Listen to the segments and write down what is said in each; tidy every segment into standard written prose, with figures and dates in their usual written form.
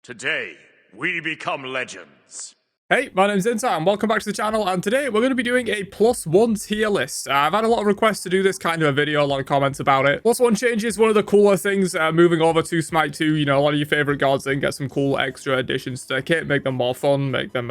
Today, we become legends. Hey, my name's Inter and welcome back to the channel, and today we're going to be doing a +1 tier list. I've had a lot of requests to do this kind of a video, a lot of comments about it. +1 change is one of the cooler things moving over to Smite 2, you know, a lot of your favorite gods and get some cool extra additions to the kit, make them more fun, make them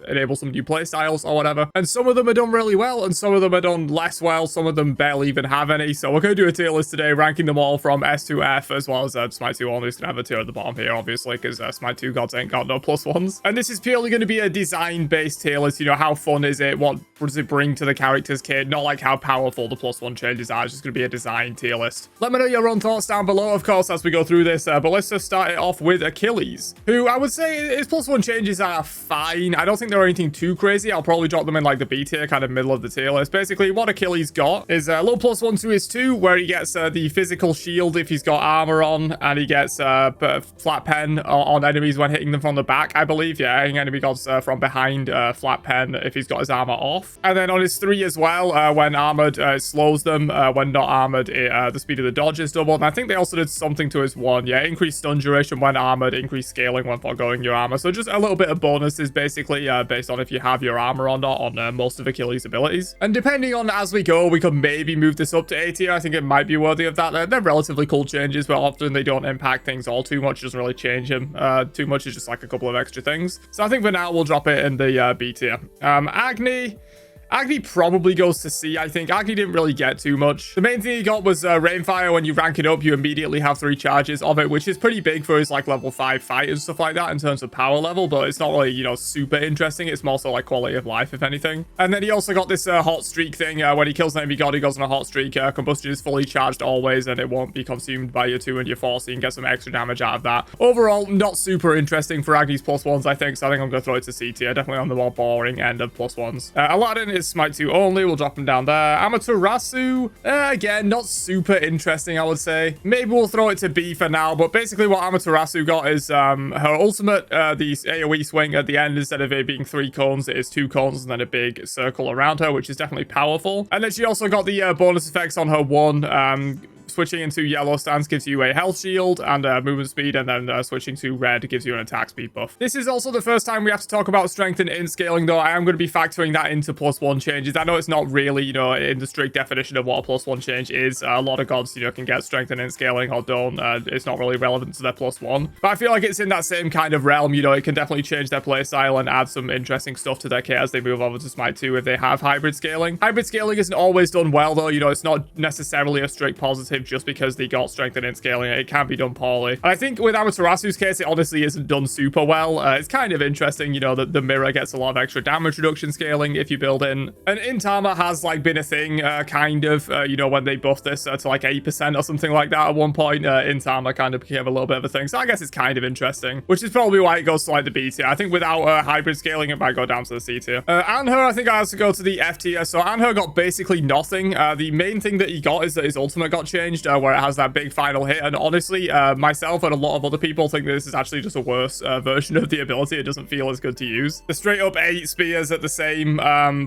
enable some new playstyles or whatever. And some of them are done really well, and some of them are done less well, some of them barely even have any. So we're going to do a tier list today, ranking them all from S to F, as well as Smite 2 only is going to have a tier at the bottom here, obviously, because Smite 2 gods ain't got no +1s. And this is purely going to be a design-based tier list, you know, how fun is it, what does it bring to the character's kit, not like how powerful the +1 changes are. It's just going to be a design tier list. Let me know your own thoughts down below, of course, as we go through this, but let's just start it off with Achilles, who I would say his +1 changes are fine. I don't think they're anything too crazy. I'll probably drop them in like the B tier, kind of middle of the tier list. Basically, what Achilles got is a little +1 to his 2, where he gets the physical shield if he's got armor on, and he gets flat pen on enemies when hitting them from the back, I believe. Yeah, hitting enemy gods from behind, flat pen if he's got his armor off. And then on his 3 as well, when armored, it slows them. When not armored, the speed of the dodge is doubled. And I think they also did something to his 1. Yeah, increased stun duration when armored, increased scaling when foregoing your armor. So just a little bit of bonuses, basically, based on if you have your armor or not on most of Achilles' abilities. And depending on as we go, we could maybe move this up to A tier. I think it might be worthy of that. They're relatively cool changes, but often they don't impact things all too much. It doesn't really change him too much. It's just like a couple of extra things. So I think for now, we'll drop it in the B tier. Agni probably goes to C, I think. Agni didn't really get too much. The main thing he got was Rainfire. When you rank it up, you immediately have 3 charges of it, which is pretty big for his like level 5 fight and stuff like that in terms of power level, but it's not really, you know, super interesting. It's more so like quality of life, if anything. And then he also got this hot streak thing. When he kills an enemy god, he goes on a hot streak. Combustion is fully charged always, and it won't be consumed by your 2 and your 4, so you can get some extra damage out of that. Overall, not super interesting for Agni's +1s, I think, so I think I'm going to throw it to C tier. Definitely on the more boring end of +1s. Aladdin is Smite 2 only. We'll drop him down there. Amaterasu, again, not super interesting, I would say. Maybe we'll throw it to B for now, but basically what Amaterasu got is her ultimate, the AoE swing at the end. Instead of it being 3 cones, it is 2 cones and then a big circle around her, which is definitely powerful. And then she also got the bonus effects on her 1. Switching into yellow stance gives you a health shield and movement speed, and then switching to red gives you an attack speed buff. This is also the first time we have to talk about strength and in scaling, though. I am going to be factoring that into +1 changes. I know it's not really, you know, in the strict definition of what a +1 change is. A lot of gods, you know, can get strength and in scaling or don't. It's not really relevant to their +1. But I feel like it's in that same kind of realm. You know, it can definitely change their playstyle and add some interesting stuff to their kit as they move over to Smite 2 if they have hybrid scaling. Hybrid scaling isn't always done well, though. You know, it's not necessarily a strict positive just because they got strength and in scaling. It can be done poorly. And I think with Amaterasu's case, it honestly isn't done super well. It's kind of interesting, you know, that the mirror gets a lot of extra damage reduction scaling if you build in. And Intama has like been a thing, kind of, you know, when they buffed this to like 8% or something like that at one point. Intama kind of became a little bit of a thing. So I guess it's kind of interesting, which is probably why it goes to like the B tier. I think without hybrid scaling, it might go down to the C tier. Anher, I think I have to go to the F tier. So Anher got basically nothing. The main thing that he got is that his ultimate got changed, where it has that big final hit. And honestly, myself and a lot of other people think that this is actually just a worse version of the ability. It doesn't feel as good to use. The straight up 8 spears at the same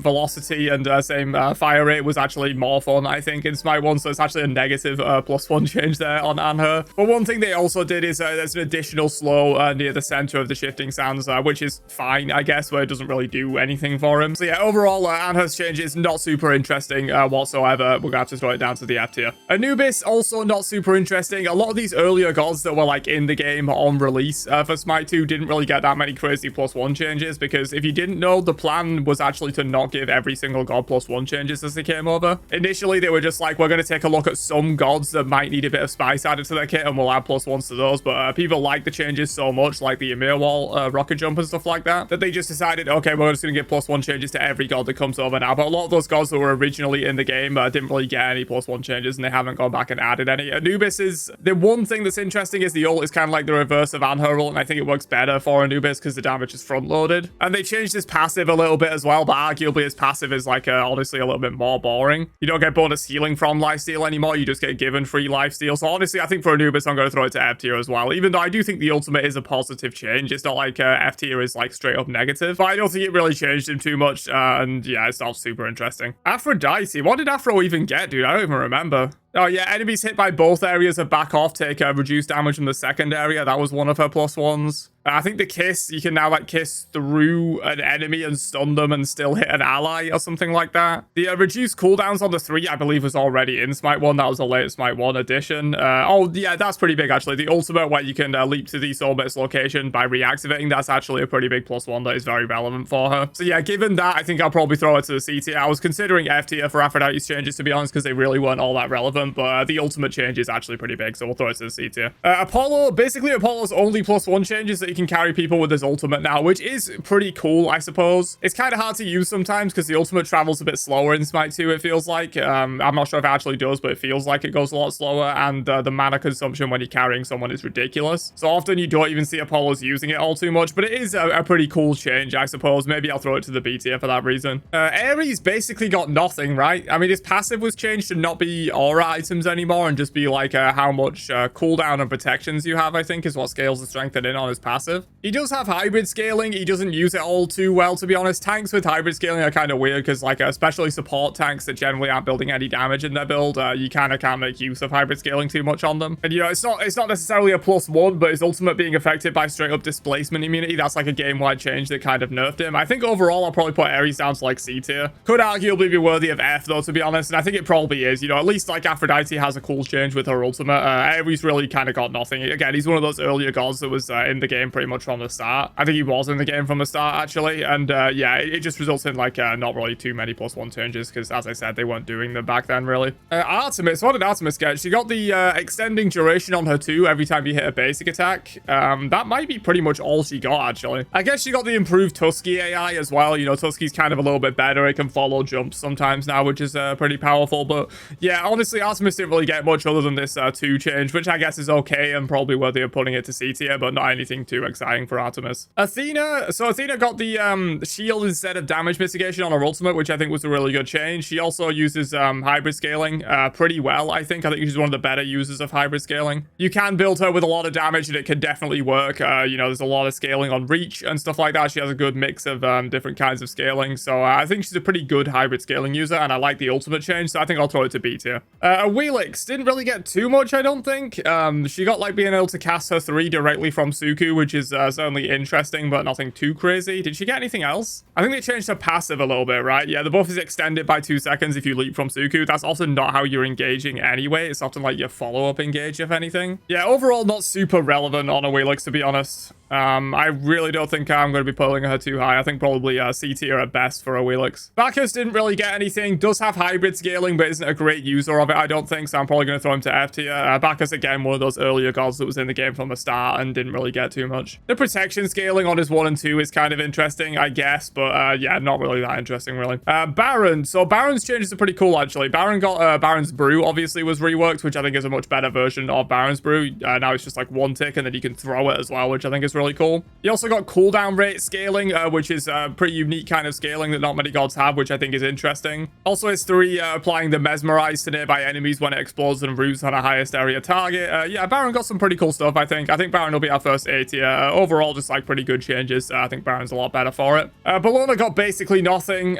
velocity and same fire rate was actually more fun, I think, in Smite 1. So it's actually a negative +1 change there on Anher. But one thing they also did is there's an additional slow near the center of the shifting sands, which is fine, I guess, where it doesn't really do anything for him. So yeah, overall, Anher's change is not super interesting whatsoever. We're gonna have to throw it down to the F tier. Anubis, also not super interesting. A lot of these earlier gods that were like in the game on release for Smite 2 didn't really get that many crazy +1 changes, because if you didn't know, the plan was actually to not give every single god +1 changes as they came over. Initially, they were just like, we're going to take a look at some gods that might need a bit of spice added to their kit and we'll add +1s to those, but people like the changes so much, like the Emir Wall, rocket jump and stuff like that, that they just decided, okay, we're just going to give +1 changes to every god that comes over now. But a lot of those gods that were originally in the game didn't really get any +1 changes, and they haven't gone back and added any. Anubis is the one thing that's interesting is the ult is kind of like the reverse of Anher ult, and I think it works better for Anubis because the damage is front loaded. And they changed his passive a little bit as well, but arguably his passive is like honestly a little bit more boring. You don't get bonus healing from lifesteal anymore, you just get given free lifesteal. So honestly, I think for Anubis, I'm going to throw it to F tier as well, even though I do think the ultimate is a positive change. It's not like F tier is like straight up negative, but I don't think it really changed him too much, and yeah, it's not super interesting. Aphrodite, what did Aphro even get, dude? I don't even remember. Oh yeah, enemies hit by both areas of back off take reduced damage from the second area. That was one of her +1s. I think the kiss, you can now like kiss through an enemy and stun them and still hit an ally or something like that. The reduced cooldowns on the 3, I believe, was already in Smite 1. That was the latest Smite 1 edition. Oh, yeah, that's pretty big, actually. The ultimate where you can leap to the soulmate's location by reactivating, that's actually a pretty big +1 that is very relevant for her. So yeah, given that, I think I'll probably throw it to the C tier. I was considering F tier for Aphrodite's changes, to be honest, because they really weren't all that relevant, but the ultimate change is actually pretty big, so we'll throw it to the C tier. Apollo, basically Apollo's only +1 changes that he can carry people with his ultimate now, which is pretty cool, I suppose. It's kind of hard to use sometimes because the ultimate travels a bit slower in Smite 2, it feels like. I'm not sure if it actually does, but it feels like it goes a lot slower, and the mana consumption when you're carrying someone is ridiculous. So often you don't even see Apollo's using it all too much, but it is a pretty cool change, I suppose. Maybe I'll throw it to the B tier for that reason. Aries basically got nothing, right? I mean, his passive was changed to not be aura items anymore and just be like how much cooldown and protections you have, I think, is what scales the strength in on his passive. He does have hybrid scaling. He doesn't use it all too well, to be honest. Tanks with hybrid scaling are kind of weird because, like, especially support tanks that generally aren't building any damage in their build, you kind of can't make use of hybrid scaling too much on them. And, you know, it's not necessarily a +1, but his ultimate being affected by straight up displacement immunity, that's like a game-wide change that kind of nerfed him. I think overall I'll probably put Aries down to like C tier. Could arguably be worthy of F though, to be honest, and I think it probably is. You know, at least like Aphrodite has a cool change with her ultimate. Aries really kind of got nothing. Again, he's one of those earlier gods that was in the game pretty much from the start. I think he was in the game from the start actually, and yeah, it just results in like not really too many +1 changes because, as I said, they weren't doing them back then really. Artemis, what did Artemis get? She got the extending duration on her 2 every time you hit a basic attack. That might be pretty much all she got actually. I guess she got the improved Tusky AI as well. You know, Tusky's kind of a little bit better. It can follow jumps sometimes now, which is pretty powerful. But yeah, honestly, Artemis didn't really get much other than this 2 change, which I guess is okay and probably worthy of putting it to C tier, but not anything too exciting for Artemis. Athena, so Athena got the shield instead of damage mitigation on her ultimate, which I think was a really good change. She also uses hybrid scaling pretty well, I think. I think she's one of the better users of hybrid scaling. You can build her with a lot of damage and it can definitely work. You know, there's a lot of scaling on reach and stuff like that. She has a good mix of different kinds of scaling. So I think she's a pretty good hybrid scaling user, and I like the ultimate change, so I think I'll throw it to B tier. Wheelix didn't really get too much, I don't think. She got like being able to cast her 3 directly from Suku, which is certainly interesting, but nothing too crazy. Did she get anything else? I think they changed her passive a little bit, right? Yeah, the buff is extended by 2 seconds if you leap from Suku. That's often not how you're engaging anyway. It's often like your follow-up engage, if anything. Yeah, overall, not super relevant on a Wheelix, to be honest. I really don't think I'm going to be pulling her too high. I think probably C tier at best for a Wheelix. Bacchus didn't really get anything. Does have hybrid scaling, but isn't a great user of it, I don't think. So I'm probably going to throw him to F tier. Bacchus, again, one of those earlier gods that was in the game from the start and didn't really get too much. The protection scaling on his 1 and 2 is kind of interesting, I guess. But yeah, not really that interesting, really. Baron. So Baron's changes are pretty cool, actually. Baron got Baron's Brew, obviously, was reworked, which I think is a much better version of Baron's Brew. Now it's just like 1 tick, and then you can throw it as well, which I think is really cool. You also got cooldown rate scaling, which is a pretty unique kind of scaling that not many gods have, which I think is interesting. Also, it's 3 applying the mesmerize to nearby enemies when it explodes and roots on a highest area target. Yeah, Baron got some pretty cool stuff, I think. I think Baron will be our first A tier. Overall, just like pretty good changes. I think Baron's a lot better for it. Bellona got basically nothing.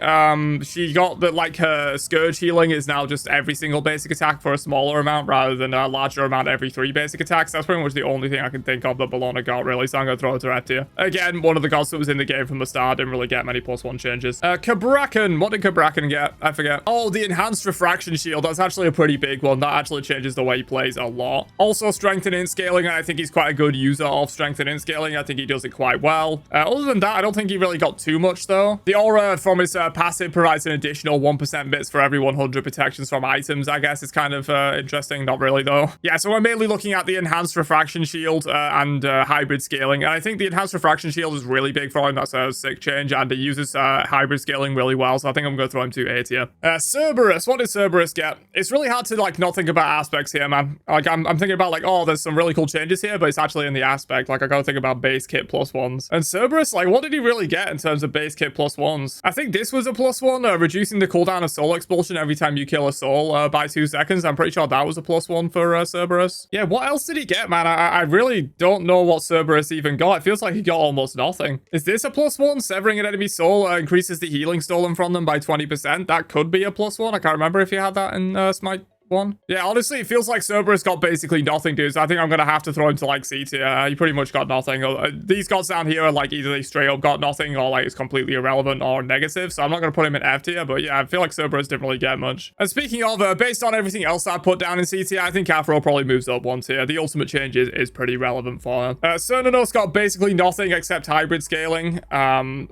She got that like her Scourge healing is now just every single basic attack for a smaller amount rather than a larger amount every 3 basic attacks. That's pretty much the only thing I can think of that Bellona got, really, so I'm going to throw it to F tier. Again, one of the gods that was in the game from the start, didn't really get many +1 changes. Cabrakan, what did Cabrakan get? I forget. Oh, the enhanced refraction shield. That's actually a pretty big one. That actually changes the way he plays a lot. Also, strengthening scaling, and I think he's quite a good user of strengthening scaling. I think he does it quite well. Other than that, I don't think he really got too much, though. The aura from his passive provides an additional 1% bits for every 100 protections from items, I guess. It's kind of interesting. Not really, though. Yeah, so we're mainly looking at the enhanced refraction shield and hybrid scaling. And I think the enhanced refraction shield is really big for him. That's a sick change, and he uses hybrid scaling really well, so I think I'm going to throw him to A tier. Cerberus, what did Cerberus get? It's really hard to like not think about aspects here, man. Like I'm thinking about like, oh, there's some really cool changes here, but it's actually in the aspect. Like I gotta think about base kit +1s. And Cerberus, like, what did he really get in terms of base kit +1s? I think this was a +1, reducing the cooldown of soul expulsion every time you kill a soul by 2 seconds. I'm pretty sure that was a +1 for Cerberus. Yeah, what else did he get, man? I really don't know what Cerberus even got. It feels like he got almost nothing. Is this a +1? Severing an enemy's soul increases the healing stolen from them by 20%. That could be a +1. I can't remember if you had that in Smite one. Yeah, honestly, it feels like Cerberus got basically nothing, dude. So I think I'm gonna have to throw him to like C tier. He pretty much got nothing. These gods down here are like either they straight up got nothing or like it's completely irrelevant or negative. So I'm not gonna put him in F tier, but yeah, I feel like Cerberus didn't really get much. And speaking of, based on everything else I put down in C tier, I think Afro probably moves up one tier. The ultimate change is pretty relevant for him. Cernunnos got basically nothing except hybrid scaling.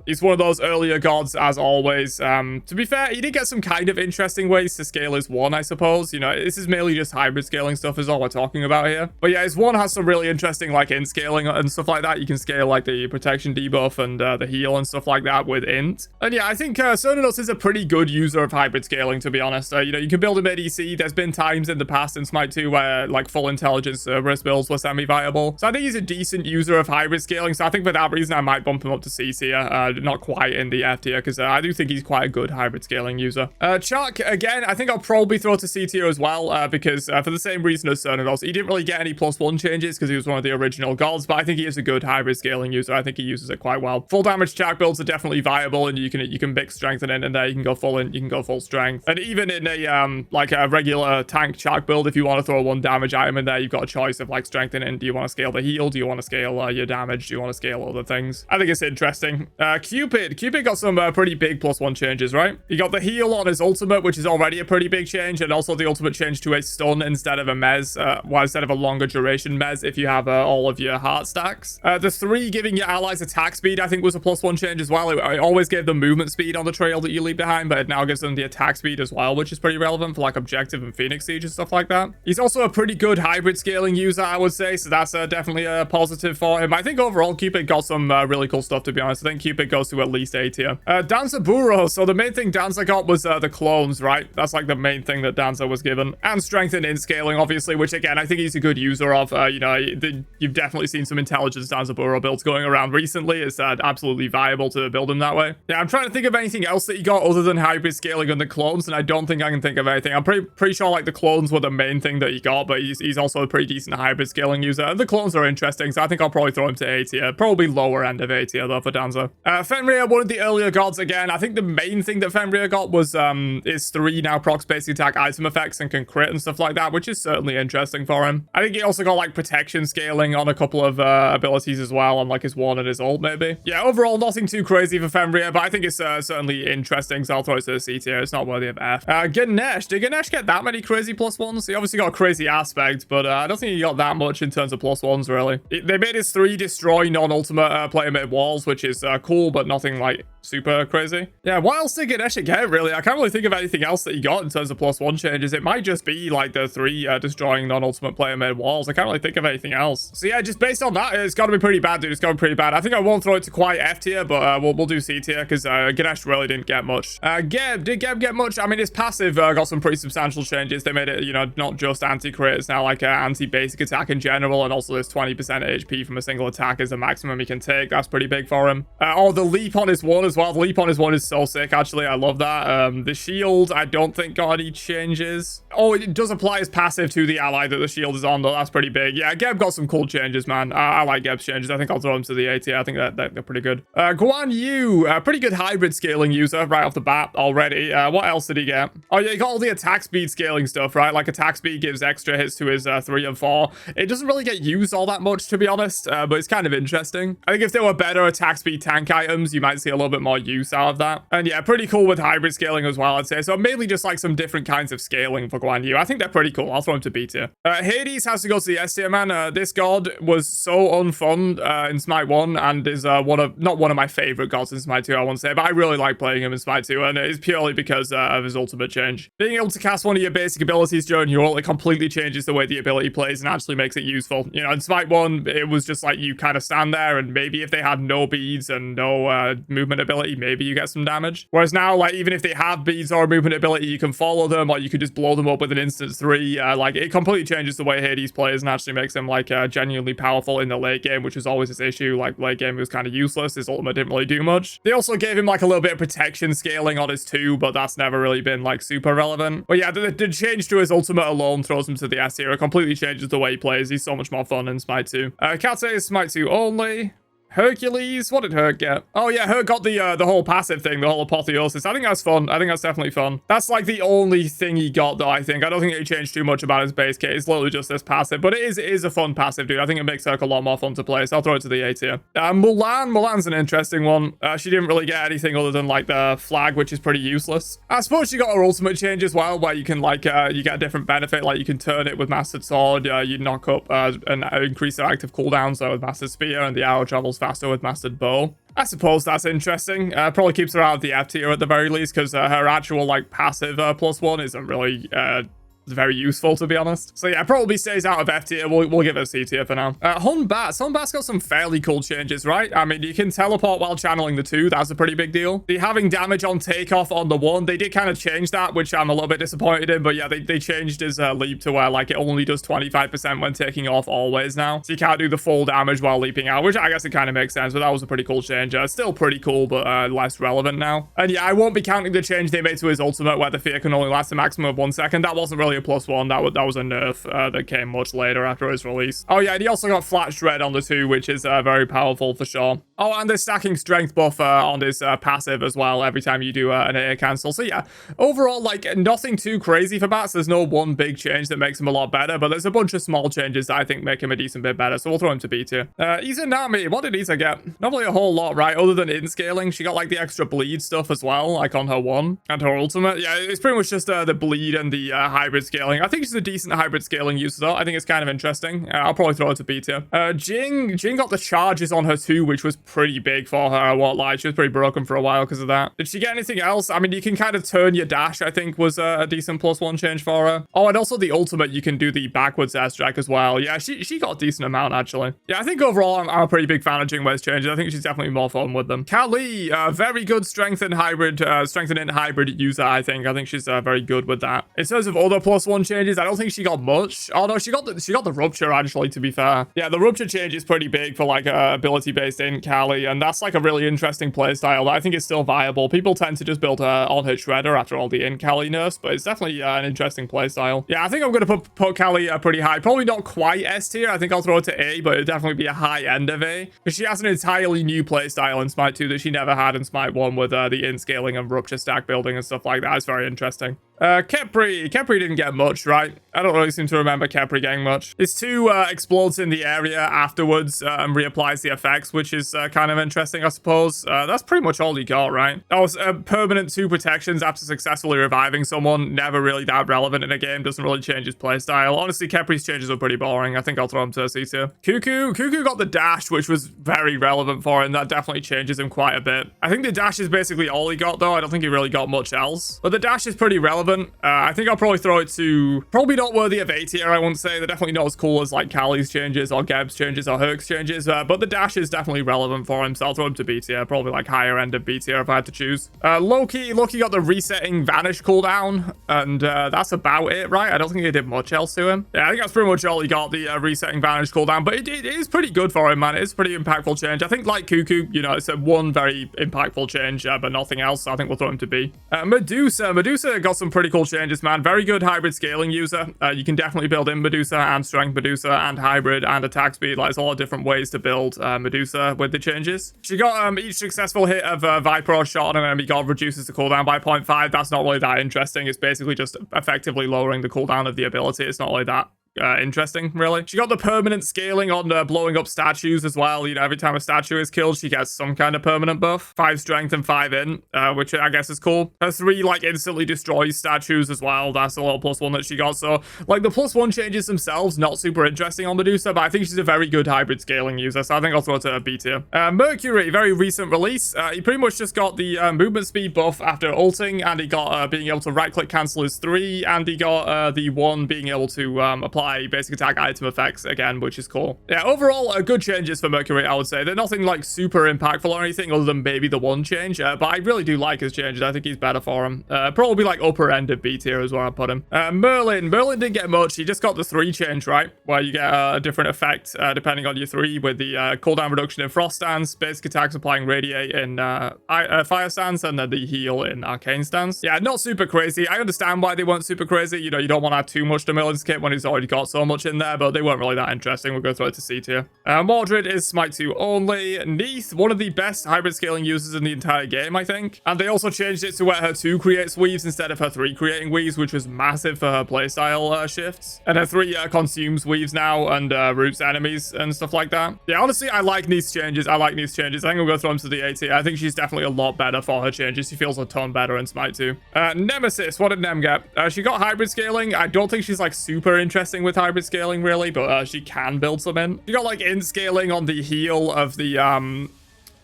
He's one of those earlier gods as always. To be fair, he did get some kind of interesting ways to scale his one, I suppose. You know, this is mainly just hybrid scaling stuff is all we're talking about here. But yeah, his one has some really interesting like int scaling and stuff like that. You can scale like the protection debuff and the heal and stuff like that with int. And yeah, I think Cernunnos is a pretty good user of hybrid scaling, to be honest. You know, you can build him ADC. There's been times in the past in Smite 2 where like full intelligence Cerberus builds were semi-viable. So I think he's a decent user of hybrid scaling. So I think for that reason, I might bump him up to C tier, not quite in the F tier, because I do think he's quite a good hybrid scaling user. Chaac, again, I think I'll probably throw to C tier as well, because for the same reason as Cernunnos, he didn't really get any +1 changes because he was one of the original gods, but I think he is a good hybrid scaling user. I think he uses it quite well. Full damage Chaac builds are definitely viable, and you can mix strength in there. You can go full in, you can go full strength, and even in a like a regular tank Chaac build, if you want to throw one damage item in there, you've got a choice of like strengthening. Do you want to scale the heal? Do you want to scale your damage? Do you want to scale other things? I think it's interesting. Cupid got some pretty big +1 changes, right? He got the heal on his ultimate, which is already a pretty big change, and also the ultimate change to a stun instead of a mez, instead of a longer duration mez if you have all of your heart stacks. The 3 giving your allies attack speed, I think was a +1 change as well. It always gave them movement speed on the trail that you leave behind, but it now gives them the attack speed as well, which is pretty relevant for like objective and Phoenix Siege and stuff like that. He's also a pretty good hybrid scaling user, I would say, so that's definitely a positive for him. I think overall Cupid got some really cool stuff, to be honest. I think Cupid goes to at least A tier. Dancer Burro, so the main thing Dancer got was the clones, right? That's like the main thing that Dancer was given. And strength and in scaling, obviously, which again, I think he's a good user of. You know, you've definitely seen some intelligence Dancer Burro builds going around recently. It's absolutely viable to build him that way. Yeah, I'm trying to think of anything else that he got other than hybrid scaling and the clones, and I don't think I can think of anything. I'm pretty sure like the clones were the main thing that he got, but he's also a pretty decent hybrid scaling user. And the clones are interesting, so I think I'll probably throw him to A tier. Probably lower end of A tier though for Dancer. Fenrir, one of the earlier gods again. I think the main thing that Fenrir got was is 3 now procs basic attack item effects and can crit and stuff like that, which is certainly interesting for him. I think he also got like protection scaling on a couple of abilities as well, on like his 1 and his ult maybe. Yeah, overall nothing too crazy for Fenrir, but I think it's certainly interesting, so I'll throw it to the C tier. It's not worthy of F. Ganesh, did Ganesh get that many crazy +1s? He obviously got a crazy aspect, but I don't think he got that much in terms of +1s really. They made his 3 destroy non-ultimate player made walls, which is cool, but nothing like super crazy. Yeah, what else did Ganesh get really? I can't really think of anything else that he got in terms of +1 changes. It might just be like the 3 destroying non-ultimate player made walls. I can't really think of anything else. So yeah, just based on that, it's got to be pretty bad, dude. It's got to be pretty bad. I think I won't throw it to quite F tier, but we'll do C tier because Ganesh really didn't get much. Geb, did Geb get much? I mean, his passive got some pretty substantial changes. They made it, you know, not just anti-crit, it's now like anti-basic attack in general, and also this 20% HP from a single attack is the maximum he can take. That's pretty big for him. Oh, the leap on his 1 as well. The leap on his 1 is so sick, actually. I love that. The shield, I don't think got any changes. Oh, it does apply as passive to the ally that the shield is on, though. That's pretty big. Yeah, Geb got some cool changes, man. I like Geb's changes. I think I'll throw him to the A tier. I think that they're pretty good. Guan Yu, pretty good hybrid scaling user right off the bat already. What else did he get? Oh, yeah, he got all the attack speed scaling stuff, right? Like attack speed gives extra hits to his 3 and 4. It doesn't really get used all that much, to be honest, but it's kind of interesting. I think if there were better attack speed tank items, you might see a little bit more use out of that. And yeah, pretty cool with hybrid scaling as well, I'd say. So mainly just like some different kinds of scaling for Guan Yu. I think they're pretty cool. I'll throw him to B tier. Hades has to go to the S tier, man. This god was so unfun in Smite 1 and is not one of my favorite gods in Smite 2, I won't say, but I really like playing him in Smite 2, and it is purely because of his ultimate change. Being able to cast one of your basic abilities during your ult, it completely changes the way the ability plays and actually makes it useful. You know, in Smite 1, it was just like you kind of stand there, and maybe if they had no beads and no movement ability, maybe you get some damage. Whereas now, like, even if they have beads or movement ability, you can follow them, or you could just blow them up with an instant 3. Like, it completely changes the way Hades plays and actually makes him, like, genuinely powerful in the late game, which was always his issue. Like, late game, he was kind of useless. His ultimate didn't really do much. They also gave him, like, a little bit of protection scaling on his 2, but that's never really been, like, super relevant. But yeah, the change to his ultimate alone throws him to the S tier. It completely changes the way he plays. He's so much more fun in Smite 2. Kate is Smite 2 only. Hercules, what did Herc get? Oh yeah, Herc got the whole passive thing, the whole apotheosis. I think that's fun. I think that's definitely fun. That's like the only thing he got though, I think. I don't think he changed too much about his base kit. It's literally just this passive, but it is a fun passive, dude. I think it makes Herc a lot more fun to play, so I'll throw it to the A tier. Mulan's an interesting one. She didn't really get anything other than like the flag, which is pretty useless. I suppose she got her ultimate change as well, where you can like, you get a different benefit, like you can turn it with Mastered Sword, you knock up and increase the active cooldown, so with Mastered Spear, and the arrow travels faster with Mastered Bow. I suppose that's interesting. Probably keeps her out of the F tier at the very least, because her actual like passive +1 isn't really very useful, to be honest. So yeah, probably stays out of F tier. We'll give it a C tier for now. Hunbat's got some fairly cool changes, right? I mean, you can teleport while channeling the 2. That's a pretty big deal. The having damage on takeoff on the 1, they did kind of change that, which I'm a little bit disappointed in. But yeah, they changed his leap to where like it only does 25% when taking off always now. So you can't do the full damage while leaping out, which I guess it kind of makes sense. But that was a pretty cool change. Still pretty cool, but less relevant now. And yeah, I won't be counting the change they made to his ultimate, where the fear can only last a maximum of 1 second. That wasn't really a +1. That was a nerf that came much later after his release. Oh yeah, and he also got flat shred on the 2, which is very powerful for sure. Oh, and the stacking strength buff on his passive as well every time you do an air cancel. So yeah, overall, like nothing too crazy for Bats. There's no one big change that makes him a lot better, but there's a bunch of small changes that I think make him a decent bit better. So we'll throw him to B tier. Izanami, what did Iza get? Not really a whole lot, right? Other than in scaling, she got like the extra bleed stuff as well, like on her 1 and her ultimate. Yeah, it's pretty much just the bleed and the hybrid scaling. I think she's a decent hybrid scaling user though. I think it's kind of interesting. I'll probably throw it to B tier. Jing got the charges on her 2, which was pretty big for her. I won't lie. She was pretty broken for a while because of that. Did she get anything else? I mean, you can kind of turn your dash, I think was a decent +1 change for her. Oh, and also the ultimate, you can do the backwards airstrike as well. Yeah, she got a decent amount actually. Yeah, I think overall I'm a pretty big fan of Jing Wei's changes. I think she's definitely more fun with them. Kali, very good strength and hybrid user, I think. I think she's very good with that. In terms of other +1 changes, I don't think she got much. Oh no, she got the rupture actually, to be fair. Yeah, the rupture change is pretty big for like ability based in Kali, and that's like a really interesting playstyle that I think is still viable. People tend to just build on hit shredder after all the in Kali nerfs, but it's definitely an interesting playstyle. Yeah, I think I'm gonna put Kali pretty high. Probably not quite S tier. I think I'll throw it to A, but it'll definitely be a high end of A, because she has an entirely new playstyle in Smite 2 that she never had in Smite 1 with the in scaling and rupture stack building and stuff like that. It's very interesting. Kepri didn't get much, right? I don't really seem to remember Kepri getting much. His 2 explodes in the area afterwards and reapplies the effects, which is kind of interesting, I suppose. That's pretty much all he got, right? That was permanent 2 protections after successfully reviving someone. Never really that relevant in a game. Doesn't really change his playstyle. Honestly, Kepri's changes are pretty boring. I think I'll throw him to C tier. Cuckoo got the dash, which was very relevant for him. That definitely changes him quite a bit. I think the dash is basically all he got, though. I don't think he really got much else. But the dash is pretty relevant. I think I'll probably throw it to probably not worthy of A tier, I wouldn't say. They're definitely not as cool as like Kali's changes or Geb's changes or Herc's changes, but the dash is definitely relevant for him, so I'll throw him to B tier. Probably like higher end of B tier if I had to choose. Loki got the resetting vanish cooldown, and that's about it, right? I don't think he did much else to him. Yeah, I think that's pretty much all he got, the resetting vanish cooldown, but it is pretty good for him, man. It is a pretty impactful change. I think like Cuckoo, you know, it's a one very impactful change, but nothing else, so I think we'll throw him to B. Medusa got some pretty cool changes, man. Very good hybrid scaling user. You can definitely build in Medusa and strength Medusa and hybrid and attack speed. Like, there's a lot of different ways to build Medusa with the changes. She got each successful hit of Viper or shot on an enemy god reduces the cooldown by 0.5. That's not really that interesting. It's basically just effectively lowering the cooldown of the ability. It's not really that interesting, really. She got the permanent scaling on blowing up statues as well. You know, every time a statue is killed, she gets some kind of permanent buff. 5 strength and 5 in, which I guess is cool. Her 3 like instantly destroys statues as well. That's a little +1 that she got. So like the +1 changes themselves, not super interesting on Medusa, but I think she's a very good hybrid scaling user. So I think I'll throw it to a B tier. Mercury, very recent release. He pretty much just got the movement speed buff after ulting, and he got being able to right click cancel his 3, and he got the 1 being able to apply basic attack item effects again, which is cool. Yeah, overall, good changes for Mercury, I would say. They're nothing like super impactful or anything other than maybe the 1 change, but I really do like his changes. I think he's better for him. Probably like upper end of B tier is where I put him. Merlin didn't get much. He just got the 3 change, right? Where you get a different effect depending on your 3 with the cooldown reduction in Frost Stance, basic attacks applying Radiate in Fire Stance, and then the heal in Arcane Stance. Yeah, not super crazy. I understand why they weren't super crazy. You know, you don't want to add too much to Merlin's kit when he's already got so much in there, but they weren't really that interesting. We'll go through it to C tier. Mordred is Smite 2 only. Neith, one of the best hybrid scaling users in the entire game, I think. And they also changed it to where her 2 creates weaves instead of her 3 creating weaves, which was massive for her playstyle shifts. And her 3 consumes weaves now and roots enemies and stuff like that. Yeah, honestly, I like Neith's changes. I think we'll go through them to the A tier. I think she's definitely a lot better for her changes. She feels a ton better in Smite 2. Nemesis, what did Nem get? She got hybrid scaling. I don't think she's like super interesting with hybrid scaling really, but she can build some in. She got like int scaling on the heal of the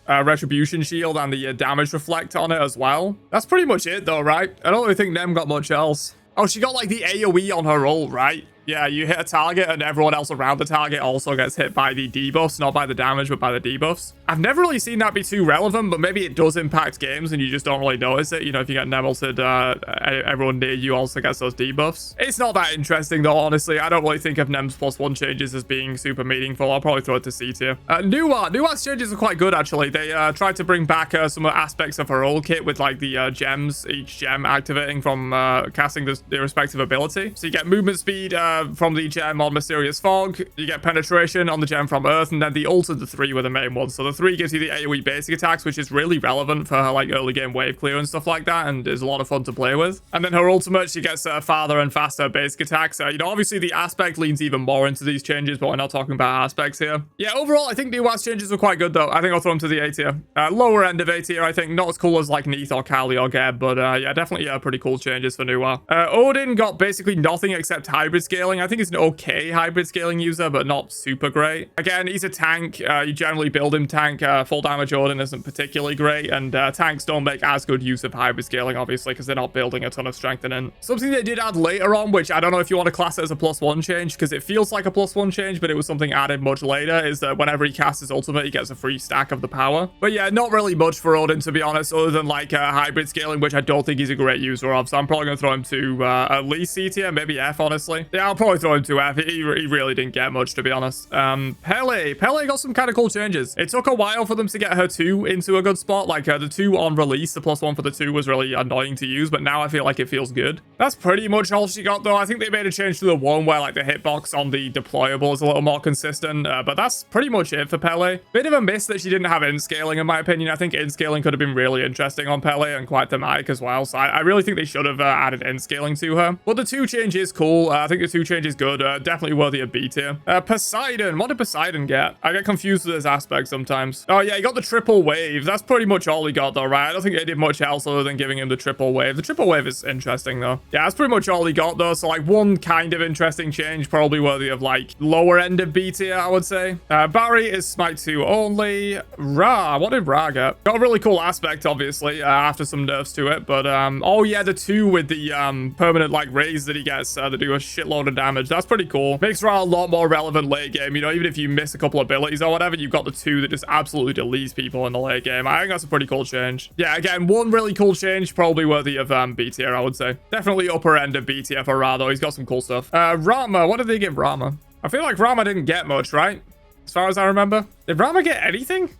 retribution shield and the damage reflect on it as well. That's pretty much it though, right? I don't really think Nem got much else. Oh, she got like the AoE on her ult, right? Yeah, you hit a target and everyone else around the target also gets hit by the debuffs, not by the damage, but by the debuffs. I've never really seen that be too relevant, but maybe it does impact games and you just don't really notice it. You know, if you get Nem ulted, everyone near you also gets those debuffs. It's not that interesting though, honestly. I don't really think of Nem's +1 changes as being super meaningful. I'll probably throw it to C tier. Nuar's changes are quite good, actually. They tried to bring back some aspects of her old kit with like the gems, each gem activating from casting the respective ability. So you get movement speed, from the gem on Mysterious Fog, you get penetration on the gem from Earth, and then the ult of the 3 were the main ones. So the 3 gives you the AoE basic attacks, which is really relevant for her like early game wave clear and stuff like that, and is a lot of fun to play with. And then her ultimate, she gets farther and faster basic attacks. You know, obviously the aspect leans even more into these changes, but we're not talking about aspects here. Yeah, overall, I think Nuar's changes were quite good though. I think I'll throw them to the A tier. Lower end of A tier, I think. Not as cool as like Neith or Kali or Geb, but yeah, definitely pretty cool changes for Nuar. Odin got basically nothing except hybrid scaling. I think he's an okay hybrid scaling user, but not super great. Again, he's a tank. You generally build him tank. Full damage Odin isn't particularly great, and tanks don't make as good use of hybrid scaling, obviously, because they're not building a ton of strength in. Something they did add later on, which I don't know if you want to class it as a +1 change, because it feels like a +1 change, but it was something added much later, is that whenever he casts his ultimate, he gets a free stack of the power. But yeah, not really much for Odin, to be honest, other than like hybrid scaling, which I don't think he's a great user of, so I'm probably going to throw him to at least C tier, maybe F, honestly. Yeah, I'll probably throw him to F. He really didn't get much, to be honest. Pele got some kind of cool changes. It took a while for them to get her 2 into a good spot. Like the 2 on release, the +1 for the 2 was really annoying to use, but now I feel like it feels good. That's pretty much all she got though. I think they made a change to the 1 where like the hitbox on the deployable is a little more consistent, but that's pretty much it for Pele. Bit of a miss that she didn't have int scaling, in my opinion. I think int scaling could have been really interesting on Pele and quite thematic as well, so I really think they should have added int scaling to her. But the 2 change is cool. I think the 2 change is good. Definitely worthy of B tier. Poseidon. What did Poseidon get? I get confused with his aspects sometimes. Oh yeah, he got the triple wave. That's pretty much all he got though, right? I don't think they did much else other than giving him the triple wave. The triple wave is interesting though. Yeah, that's pretty much all he got though. So like one kind of interesting change, probably worthy of like lower end of B tier, I would say. Barry is Smite 2 only. Ra. What did Ra get? Got a really cool aspect, obviously, after some nerfs to it. But oh yeah, the 2 with the permanent like raise that he gets that do a shitload of damage. That's pretty cool. Makes Ra a lot more relevant late game. You know, even if you miss a couple abilities or whatever, you've got the 2 that just absolutely deletes people in the late game. I think that's a pretty cool change. Yeah, again, one really cool change, probably worthy of B tier, I would say. Definitely upper end of B tier for Ra, though. He's got some cool stuff. Rama, what did they give Rama? I feel like Rama didn't get much, right? As far as I remember. Did Rama get anything?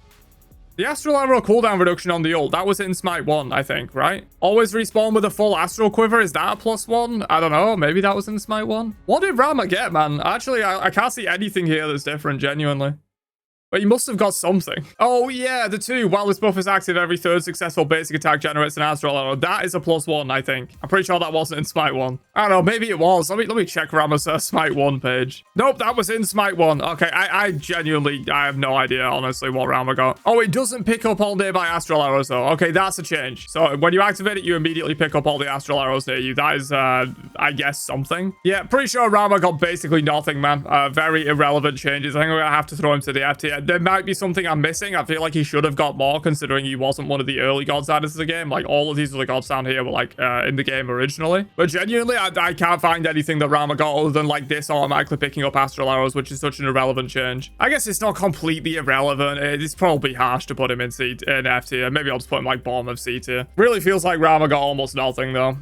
The Astral Arrow cooldown reduction on the ult, that was in Smite 1, I think, right? Always respawn with a full Astral Quiver, is that a +1? I don't know, maybe that was in Smite 1? What did Rama get, man? Actually, I can't see anything here that's different, genuinely. But he must have got something. Oh, yeah, the 2. While this buff is active, every 3rd successful basic attack generates an Astral Arrow. That is a +1, I think. I'm pretty sure that wasn't in Smite 1. I don't know, maybe it was. Let me check Rama's Smite 1 page. Nope, that was in Smite 1. Okay, I genuinely, I have no idea, honestly, what Rama got. Oh, it doesn't pick up all nearby Astral Arrows, though. Okay, that's a change. So when you activate it, you immediately pick up all the Astral Arrows near you. That is, I guess, something. Yeah, pretty sure Rama got basically nothing, man. Very irrelevant changes. I think we're gonna have to throw him to the F tier. There might be something I'm missing. I feel like he should have got more, considering he wasn't one of the early gods added to the game. Like, all of these other gods down here were, like, in the game originally. But genuinely, I can't find anything that Rama got other than, like, this automatically picking up Astral Arrows, which is such an irrelevant change. I guess it's not completely irrelevant. It's probably harsh to put him in F tier. Maybe I'll just put him, like, bottom of C tier. Really feels like Rama got almost nothing, though.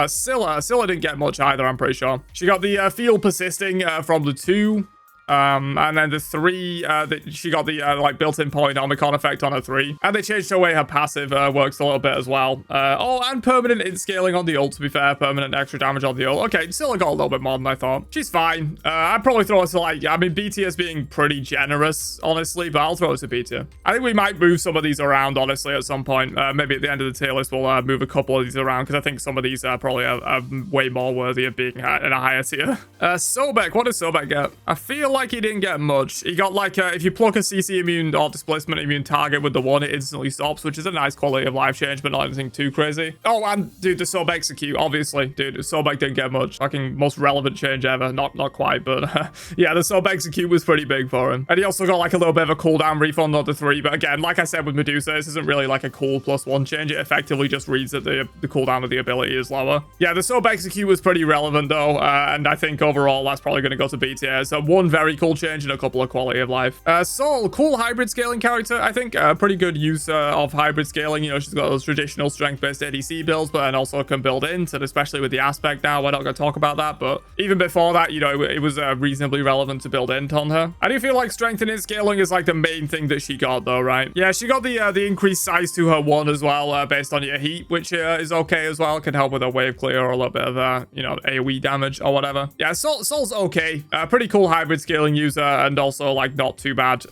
Scylla didn't get much either, I'm pretty sure. She got the field persisting from the 2. And then the 3, she got the like built-in Polynomicon effect on her 3. And they changed the way her passive works a little bit as well. Oh, and permanent int scaling on the ult, to be fair. Permanent extra damage on the ult. Okay, still got a little bit more than I thought. She's fine. I'd probably throw it to like, I mean, B tier is being pretty generous, honestly, but I'll throw it to B tier. I think we might move some of these around, honestly, at some point. Maybe at the end of the tier list, we'll move a couple of these around, because I think some of these probably are way more worthy of being in a higher tier. Sobek, what does Sobek get? I feel like he didn't get much. He got like, if you pluck a CC immune or displacement immune target with the 1, it instantly stops, which is a nice quality of life change, but not anything too crazy. Oh, and dude, the Sob execute, obviously. Dude, Sobek didn't get much. Fucking most relevant change ever. Not quite, but yeah, the Sob execute was pretty big for him. And he also got like a little bit of a cooldown refund on the 3, but again, like I said with Medusa, this isn't really like a cool +1 change. It effectively just reads that the cooldown of the ability is lower. Yeah, the Sob execute was pretty relevant though, and I think overall that's probably going to go to B tier. So 1 very cool change and a couple of quality of life. Sol, cool hybrid scaling character. I think pretty good use of hybrid scaling. You know, she's got those traditional strength-based ADC builds, but then also can build int, and especially with the aspect now, we're not going to talk about that, but even before that, you know, it was reasonably relevant to build int on her. I do feel like strength and int scaling is like the main thing that she got though, right? Yeah, she got the increased size to her 1 as well, based on your heat, which is okay as well. Can help with a wave clear or a little bit of you know, AoE damage or whatever. Yeah, Sol's okay. Pretty cool hybrid scaling user, and also like not too bad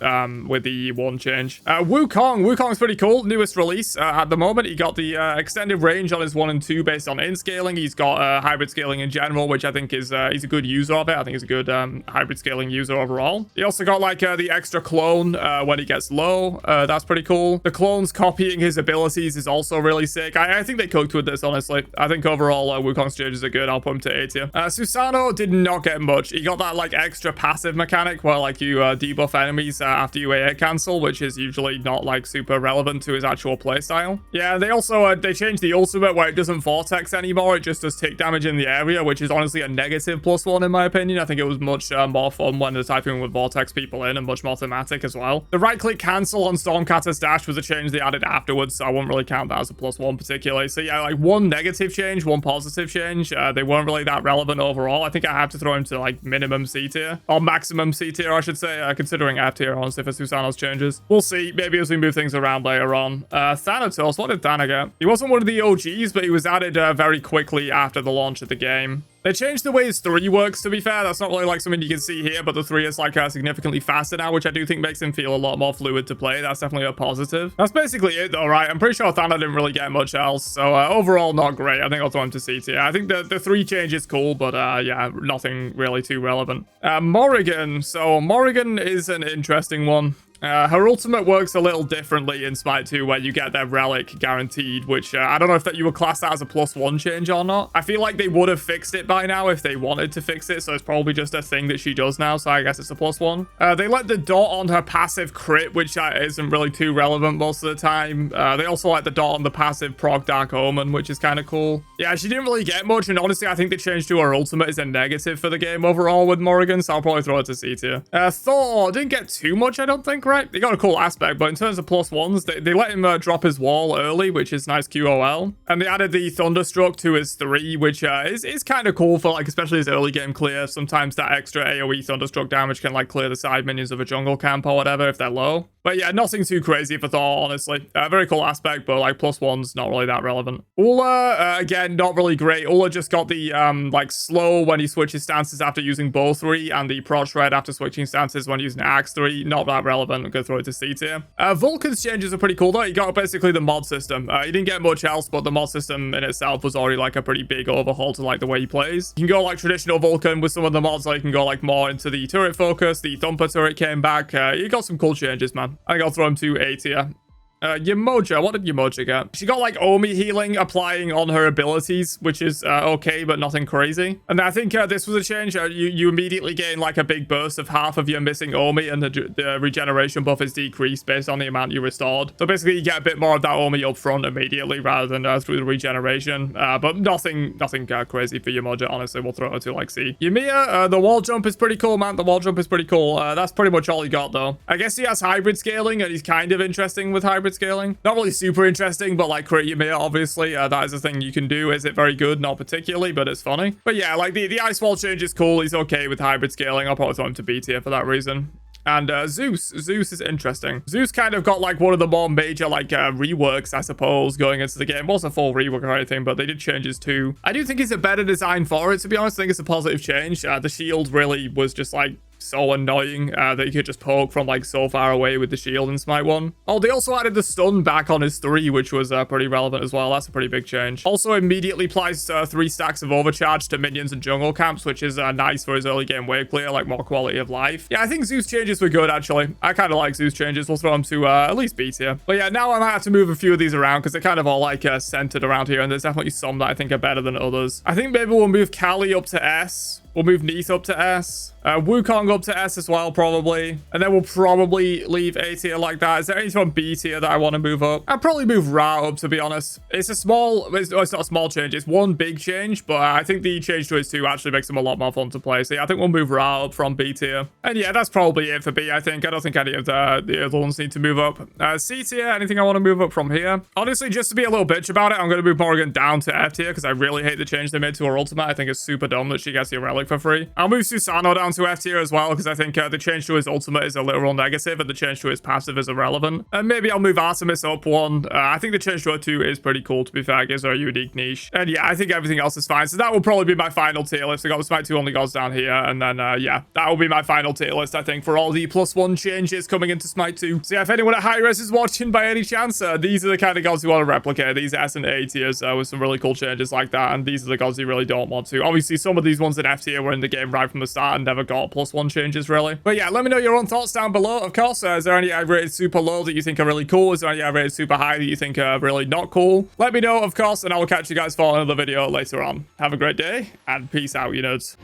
with the 1 change. Wukong's pretty cool. Newest release at the moment. He got the extended range on his 1 and 2 based on int scaling. He's got hybrid scaling in general, which I think is he's a good user of it. I think he's a good hybrid scaling user overall. He also got like the extra clone when he gets low. That's pretty cool. The clones copying his abilities is also really sick. I think they cooked with this, honestly. I think overall Wukong's changes are good. I'll put him to A tier. Susanoo did not get much. He got that like extra passive mechanic where like you debuff enemies after you AA cancel, which is usually not like super relevant to his actual playstyle. Yeah, they also they changed the ultimate where it doesn't vortex anymore. It just does tick damage in the area, which is honestly a negative +1 in my opinion. I think it was much more fun when the typing would vortex people in, and much more thematic as well. The right click cancel on Stormcatter's dash was a change they added afterwards, so I wouldn't really count that as a +1 particularly. So yeah, like 1 negative change, 1 positive change. They weren't really that relevant overall. I think I have to throw him to like minimum C tier, or maximum C tier I should say, considering F tier honestly for Susanoo's changes. We'll see, maybe as we move things around later on. Thanatos, what did Thana get? He wasn't one of the OGs, but he was added very quickly after the launch of the game. They changed the way his 3 works, to be fair. That's not really like something you can see here, but the 3 is like significantly faster now, which I do think makes him feel a lot more fluid to play. That's definitely a positive. That's basically it though, right? I'm pretty sure Thana didn't really get much else, so overall not great. I think I'll throw him to C tier. I think the 3 change is cool, but yeah, nothing really too relevant. Morrigan. So Morrigan is an interesting one. Her ultimate works a little differently in Smite 2, where you get their relic guaranteed, which I don't know if that you would class that as a +1 change or not. I feel like they would have fixed it by now if they wanted to fix it, so it's probably just a thing that she does now, so I guess it's a +1. They let the dot on her passive crit, which isn't really too relevant most of the time. They also let the dot on the passive proc Dark Omen, which is kind of cool. Yeah, she didn't really get much, and honestly, I think the change to her ultimate is a negative for the game overall with Morrigan, so I'll probably throw it to C tier. Thor didn't get too much, I don't think, right? They got a cool aspect, but in terms of +1s, they let him drop his wall early, which is nice QOL. And they added the Thunderstruck to his 3, which is kind of cool for, like, especially his early game clear. Sometimes that extra AoE Thunderstruck damage can, like, clear the side minions of a jungle camp or whatever if they're low. But yeah, nothing too crazy for Thor, honestly. Very cool aspect, but, like, +1s, not really that relevant. Ula, again, not really great. Ula just got the, like, slow when he switches stances after using Bow 3, and the Prot Shred after switching stances when using Axe 3. Not that relevant. I'm gonna throw it to C tier. Vulcan's changes are pretty cool though. He got basically the mod system. He didn't get much else, but the mod system in itself was already like a pretty big overhaul to like the way he plays. You can go like traditional Vulcan with some of the mods, like you can go like more into the turret focus. The Thumper turret came back. He got some cool changes, man. I think I'll throw him to A tier. Yamoja, what did Yamoja get? She got like Omi healing applying on her abilities, which is okay, but nothing crazy. And I think this was a change. You immediately gain like a big burst of half of your missing Omi, and the regeneration buff is decreased based on the amount you restored. So basically you get a bit more of that Omi up front immediately rather than through the regeneration. But nothing crazy for Yamoja, honestly. We'll throw her to like C. Yumiya, the wall jump is pretty cool, man. The wall jump is pretty cool. That's pretty much all he got though. I guess he has hybrid scaling, and he's kind of interesting with hybrid scaling. Not really super interesting, but like crit your meter, obviously, that is a thing you can do. Is it very good? Not particularly, but it's funny. But yeah, like the ice wall change is cool. He's okay with hybrid scaling. I'll probably throw him to B tier for that reason. And Zeus is interesting. Zeus kind of got like one of the more major like reworks, I suppose, going into the game. It wasn't a full rework or anything, but they did changes too. I do think it's a better design for it, to be honest. I think it's a positive change. The shield really was just like so annoying that you could just poke from like so far away with the shield in Smite 1. Oh, they also added the stun back on his 3, which was pretty relevant as well. That's a pretty big change. Also immediately applies 3 stacks of overcharge to minions and jungle camps, which is nice for his early game wave clear, like more quality of life. Yeah, I think Zeus changes were good, actually. I kind of like Zeus changes. We'll throw him to at least B tier. But yeah, now I might have to move a few of these around because they're kind of all like centered around here, and there's definitely some that I think are better than others. I think maybe we'll move Kali up to S. We'll move Neith up to S. Wukong up to S as well, probably. And then we'll probably leave A tier like that. Is there anything on B tier that I want to move up? I'd probably move Ra up, to be honest. It's a small... It's not a small change. It's one big change, but I think the change to his 2 actually makes him a lot more fun to play. So yeah, I think we'll move Ra up from B tier. And yeah, that's probably it for B, I think. I don't think any of the other ones need to move up. C tier, anything I want to move up from here? Honestly, just to be a little bitch about it, I'm going to move Morrigan down to F tier because I really hate the change they made to her ultimate. I think it's super dumb that she gets the relic for free. I'll move Susanoo down to F tier as well because I think the change to his ultimate is a literal negative and the change to his passive is irrelevant. And maybe I'll move Artemis up 1. I think the change to her 2 is pretty cool, to be fair. It gives her a unique niche. And yeah, I think everything else is fine. So that will probably be my final tier list. I got the Smite 2 only gods down here. And then, yeah, that will be my final tier list, I think, for all the +1 changes coming into Smite 2. So yeah, if anyone at high res is watching by any chance, these are the kind of gods you want to replicate. These S and A tiers with some really cool changes like that. And these are the gods you really don't want to. Obviously, some of these ones in F tier were in the game right from the start and never got +1 changes, really. But yeah, let me know your own thoughts down below. Of course, is there any I rated super low that you think are really cool? Is there any I rated super high that you think are really not cool? Let me know, of course, and I will catch you guys for another video later on. Have a great day, and peace out, you nerds.